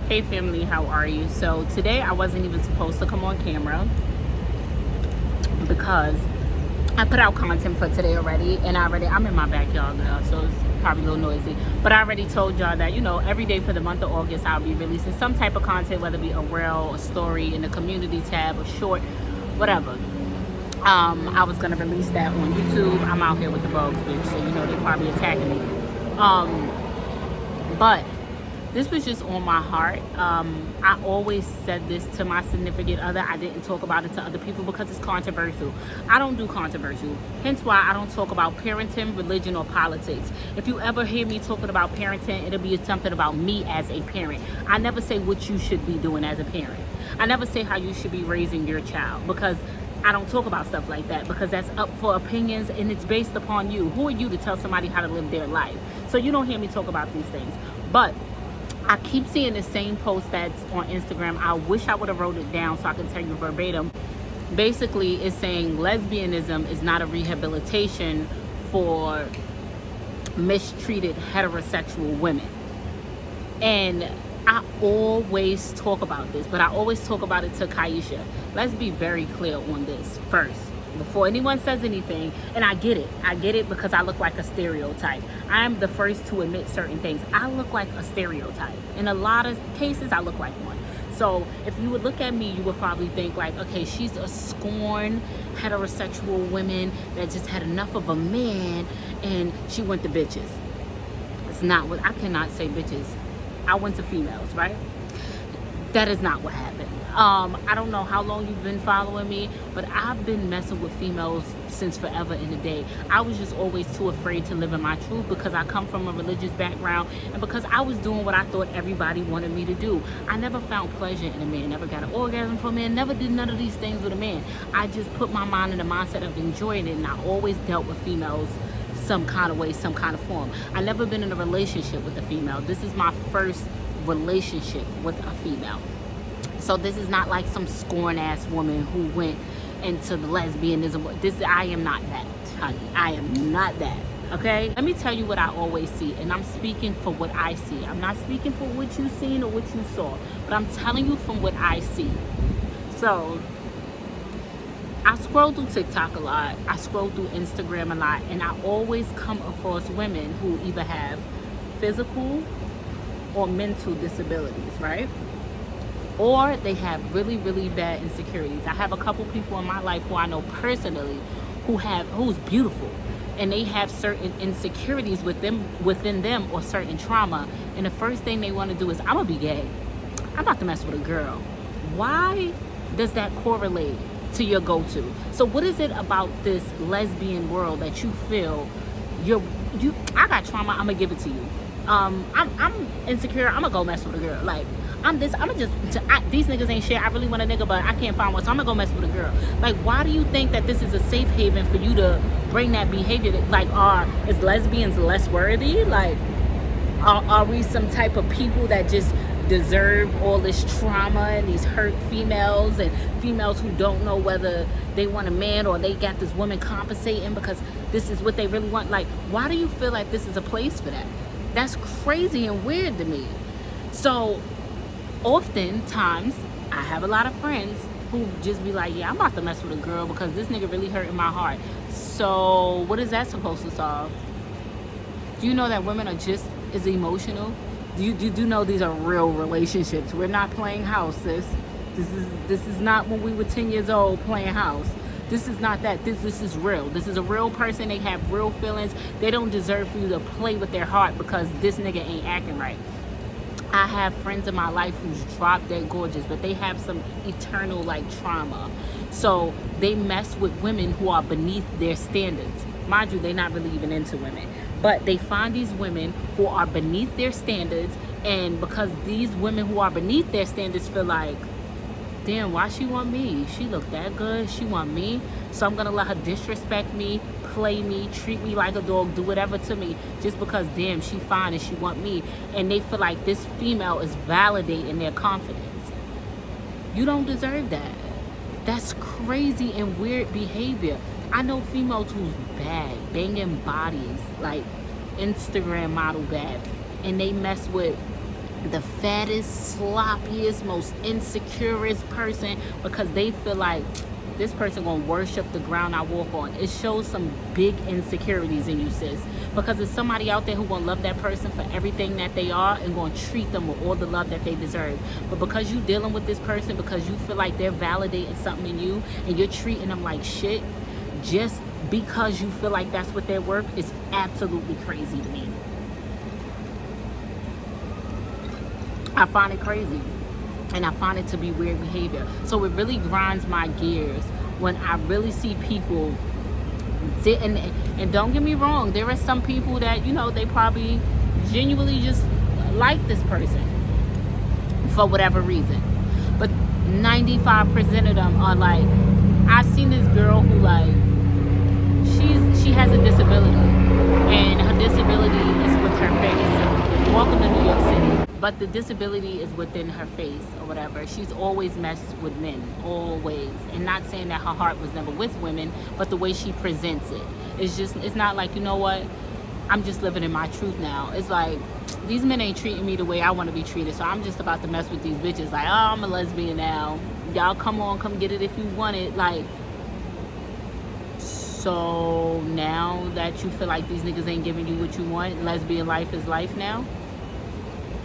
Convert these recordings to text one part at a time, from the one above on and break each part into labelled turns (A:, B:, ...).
A: Hey family, how are you? So today I wasn't even supposed to come on camera because I put out content for today already, and I'm in my backyard now, so it's probably a little noisy. But I already told y'all that, every day for the month of August I'll be releasing some type of content, whether it be a reel, a story in the community tab, a short, whatever. I was gonna release that on YouTube. I'm out here with the bugs, bitch, so they probably attacking me. But this was just on my heart. I always said this to my significant other. I didn't talk about it to other people because it's controversial. I don't do controversial. Hence why I don't talk about parenting, religion, or politics. If you ever hear me talking about parenting, it'll be something about me as a parent. I never say what you should be doing as a parent. I never say how you should be raising your child, because I don't talk about stuff like that, because that's up for opinions and it's based upon you. Who are you to tell somebody how to live their life? So you don't hear me talk about these things. But I keep seeing the same post that's on Instagram. I wish I would have wrote it down so I can tell you verbatim. Basically, it's saying lesbianism is not a rehabilitation for mistreated heterosexual women. And I always talk about this, but I always talk about it to Kyesha. Let's be very clear on this first, before anyone says anything. And I get it because I look like a stereotype. I'm the first to admit certain things. I look like a stereotype. In a lot of cases, I look like one. So if you would look at me, you would probably think like, okay, she's a scorned heterosexual woman that just had enough of a man and she went to bitches. It's not what, I cannot say bitches. I went to females, right? That is not what happened. I don't know how long you've been following me, but I've been messing with females since forever in the day. I was just always too afraid to live in my truth because I come from a religious background and because I was doing what I thought everybody wanted me to do. I never found pleasure in a man, never got an orgasm from a man, never did none of these things with a man. I just put my mind in the mindset of enjoying it, and I always dealt with females some kind of way, some kind of form. I never been in a relationship with a female. This is my first relationship with a female. So this is not like some scorn ass woman who went into the lesbianism. I am not that, honey. I am not that. Okay? Let me tell you what I always see, and I'm speaking for what I see. I'm not speaking for what you've seen or what you saw, but I'm telling you from what I see. So I scroll through TikTok a lot. I scroll through Instagram a lot, and I always come across women who either have physical or mental disabilities, right? Or they have really, really bad insecurities. I have a couple people in my life who I know personally who's beautiful, and they have certain insecurities within them or certain trauma. And the first thing they want to do is, I'm gonna be gay. I'm about to mess with a girl. Why does that correlate to your go-to? So what is it about this lesbian world that you feel I got trauma, I'm gonna give it to you. I'm insecure, I'm gonna go mess with a girl. Like, these niggas ain't shit. I really want a nigga, but I can't find one, so I'm gonna go mess with a girl. Like, why do you think that this is a safe haven for you to bring that behavior? Like, is lesbians less worthy? Like, are we some type of people that just deserve all this trauma and these hurt females and females who don't know whether they want a man or they got this woman compensating because this is what they really want? Like, why do you feel like this is a place for that? That's crazy and weird to me. So oftentimes I have a lot of friends who just be like, yeah, I'm about to mess with a girl because this nigga really hurting my heart. So what is that supposed to solve? Do you know that women are just as emotional? You do know these are real relationships. We're not playing house, sis. This is not when we were 10 years old playing house. This is not that. This is real. This is a real person. They have real feelings. They don't deserve for you to play with their heart because this nigga ain't acting right. I have friends in my life who's drop dead gorgeous, but they have some eternal trauma. So they mess with women who are beneath their standards. Mind you, they're not really even into women. But they find these women who are beneath their standards, and because these women who are beneath their standards feel like, damn, why she want me? She look that good. She want me. So I'm gonna let her disrespect me, play me, treat me like a dog, do whatever to me just because, damn, she fine and she want me. And they feel like this female is validating their confidence. You don't deserve that. That's crazy and weird behavior. I know females who's bad, banging bodies, like Instagram model bad, and they mess with the fattest, sloppiest, most insecurest person, because they feel like this person gonna worship the ground I walk on. It shows some big insecurities in you, sis, because there's somebody out there who gonna love that person for everything that they are and gonna treat them with all the love that they deserve. But because you dealing with this person, because you feel like they're validating something in you and you're treating them like shit just because you feel like that's what they're worth, is absolutely crazy to me. I find it crazy, and I find it to be weird behavior. So it really grinds my gears when I really see people sit and don't get me wrong, there are some people that, you know, they probably genuinely just like this person for whatever reason, but 95% of them are like, I've seen this girl who, like, she has a disability, and her disability is with her face. Welcome to New York City. But the disability is within her face or whatever. She's always messed with men, always. And not saying that her heart was never with women, but the way she presents it. It's not like, you know what, I'm just living in my truth now. It's like, these men ain't treating me the way I want to be treated, so I'm just about to mess with these bitches. Like, oh, I'm a lesbian now. Y'all come on, come get it if you want it. Like, so now that you feel like these niggas ain't giving you what you want, lesbian life is life now?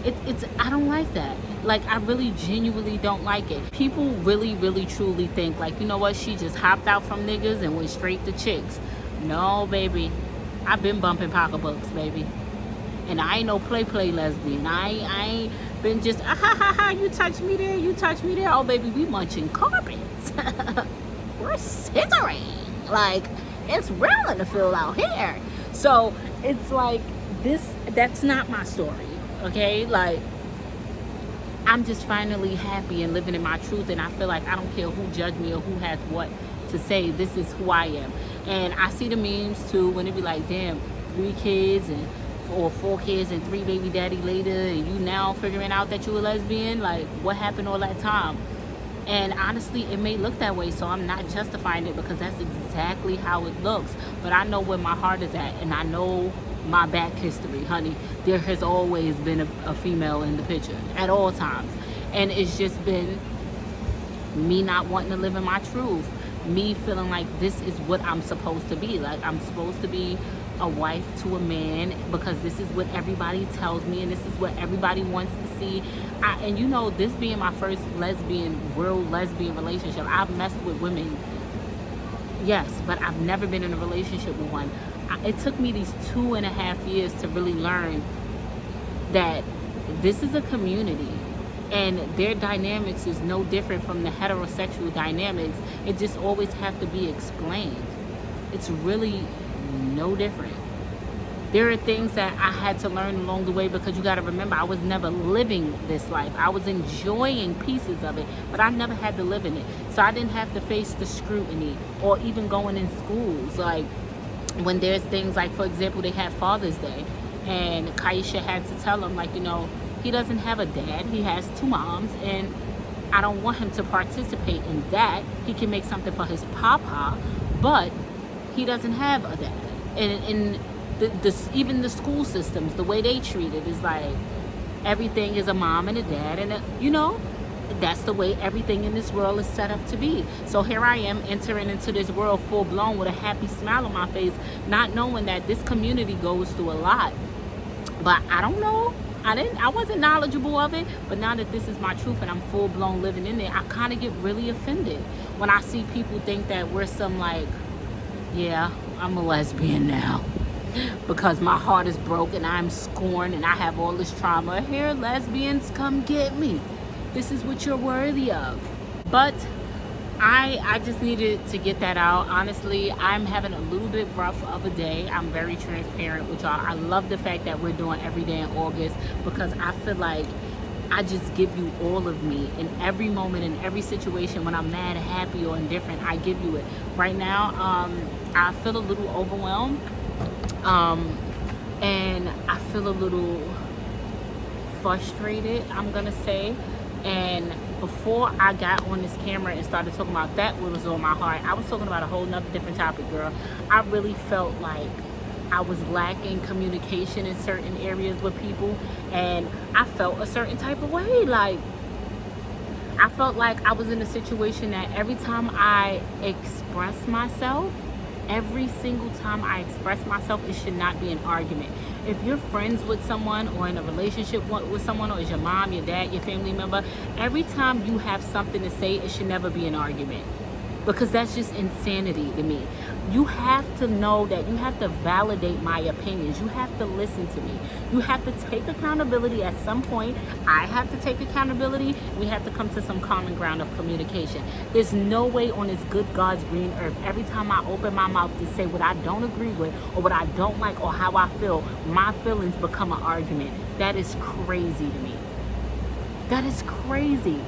A: It's I don't like that. Like, I really genuinely don't like it. People really, really, truly think, like, you know what, she just hopped out from niggas and went straight to chicks. No, baby. I've been bumping pocketbooks, baby. And I ain't no play lesbian. I ain't been just, ah, ha, ha, ha, you touch me there, you touch me there. Oh, baby, we munching carpets. We're scissoring. Like, it's real in the field out here. So, it's like, that's not my story. Okay, like, I'm just finally happy and living in my truth, and I feel like I don't care who judge me or who has what to say. This is who I am. And I see the memes too when it be like, damn, 3 kids or 4 kids and 3 baby daddy later, and you now figuring out that you a lesbian. Like, what happened all that time? And honestly, it may look that way, so I'm not justifying it, because that's exactly how it looks. But I know where my heart is at, and I know my back history, honey. There has always been a female in the picture at all times, and it's just been me not wanting to live in my truth, me feeling like this is what I'm supposed to be. Like, I'm supposed to be a wife to a man because this is what everybody tells me, and this is what everybody wants to see. And you know, this being my first real lesbian relationship, I've messed with women, yes, but I've never been in a relationship with one. It took me these 2.5 years to really learn that this is a community, and their dynamics is no different from the heterosexual dynamics. It just always have to be explained. It's really no different. There are things that I had to learn along the way, because you got to remember, I was never living this life. I was enjoying pieces of it, but I never had to live in it. So I didn't have to face the scrutiny, or even going in schools. Like, when there's things like, for example, they had Father's Day, and Kyesha had to tell him, like, you know, he doesn't have a dad, he has 2 moms, and I don't want him to participate in that. He can make something for his papa, but he doesn't have a dad. And even the school systems, the way they treat it is like, everything is a mom and a dad, and you know, that's the way everything in this world is set up to be. So here I am entering into this world full blown with a happy smile on my face, not knowing that this community goes through a lot. But I don't know. I wasn't knowledgeable of it, but now that this is my truth and I'm full blown living in it, I kind of get really offended when I see people think that we're some, like, yeah, I'm a lesbian now because my heart is broken, I'm scorned, and I have all this trauma. Here, lesbians, come get me. This is what you're worthy of. But I just needed to get that out. Honestly, I'm having a little bit rough of a day. I'm very transparent with y'all. I love the fact that we're doing every day in August, because I feel like I just give you all of me in every moment, in every situation. When I'm mad, happy, or indifferent, I give you it. Right now, I feel a little overwhelmed, and I feel a little frustrated, I'm gonna say. And before I got on this camera and started talking about that, what was on my heart, I was talking about a whole nother different topic, girl. I really felt like I was lacking communication in certain areas with people, and I felt a certain type of way. Like, I felt like I was in a situation that every time I express myself, every single time I express myself, it should not be an argument. If you're friends with someone or in a relationship with someone, or is your mom, your dad, your family member, every time you have something to say, it should never be an argument. Because that's just insanity to me. You have to know that you have to validate my opinions. You have to listen to me. You have to take accountability at some point. I have to take accountability. We have to come to some common ground of communication. There's no way on this good God's green earth, every time I open my mouth to say what I don't agree with or what I don't like or how I feel, my feelings become an argument. That is crazy to me. That is crazy.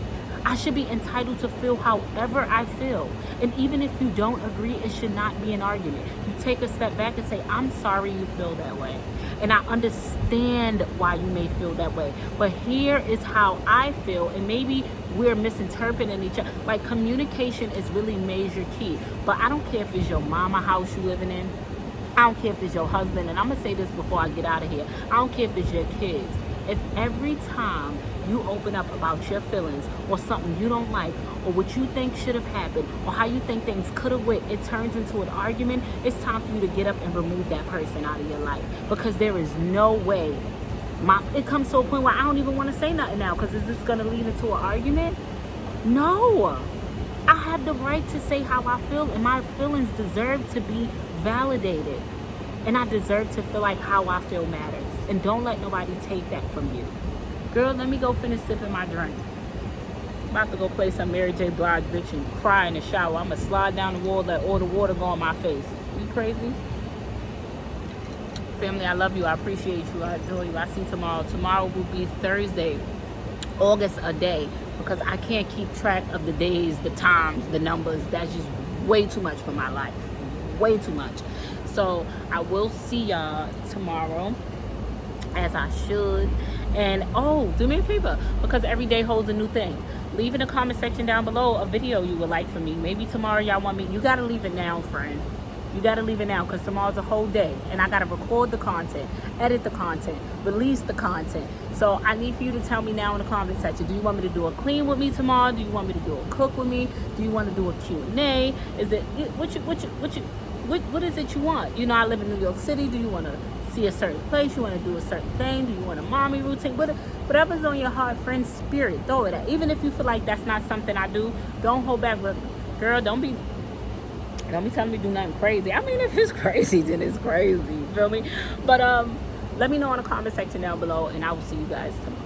A: I should be entitled to feel however I feel. And even if you don't agree, it should not be an argument. You take a step back and say, I'm sorry you feel that way. And I understand why you may feel that way. But here is how I feel. And maybe we're misinterpreting each other. Like, communication is really major key. But I don't care if it's your mama house you living in. I don't care if it's your husband. And I'm going to say this before I get out of here. I don't care if it's your kids. If every time you open up about your feelings or something you don't like or what you think should have happened or how you think things could have went, it turns into an argument, it's time for you to get up and remove that person out of your life. Because there is no way. It comes to a point where I don't even want to say nothing now, because is this going to lead into an argument? No. I have the right to say how I feel, and my feelings deserve to be validated. And I deserve to feel like how I feel matters. And don't let nobody take that from you. Girl, let me go finish sipping my drink. I'm about to go play some Mary J. Blige bitch and cry in the shower. I'm going to slide down the wall, let all the water go on my face. You crazy? Family, I love you. I appreciate you. I adore you. I see you tomorrow. Tomorrow will be Thursday, August a day, because I can't keep track of the days, the times, the numbers. That's just way too much for my life. Way too much. So I will see y'all tomorrow, as I should. And oh, do me a favor, because every day holds a new thing. Leave in the comment section down below a video you would like from me. Maybe tomorrow y'all want me. You gotta leave it now, friend. You gotta leave it now, because tomorrow's a whole day, and I gotta record the content, edit the content, release the content. So I need for you to tell me now in the comment section. Do you want me to do a clean with me tomorrow? Do you want me to do a cook with me? Do you want to do a Q&A? Is it what is it you want? You know, I live in New York City. Do you want to see a certain place? You want to do a certain thing? Do you want a mommy routine? Whatever's on your heart, friend, spirit, throw it at. Even if you feel like that's not something I do, don't hold back. But girl, don't be telling me to do nothing crazy. I mean, if it's crazy, then it's crazy. You feel me? But let me know in the comment section down below, and I will see you guys tomorrow.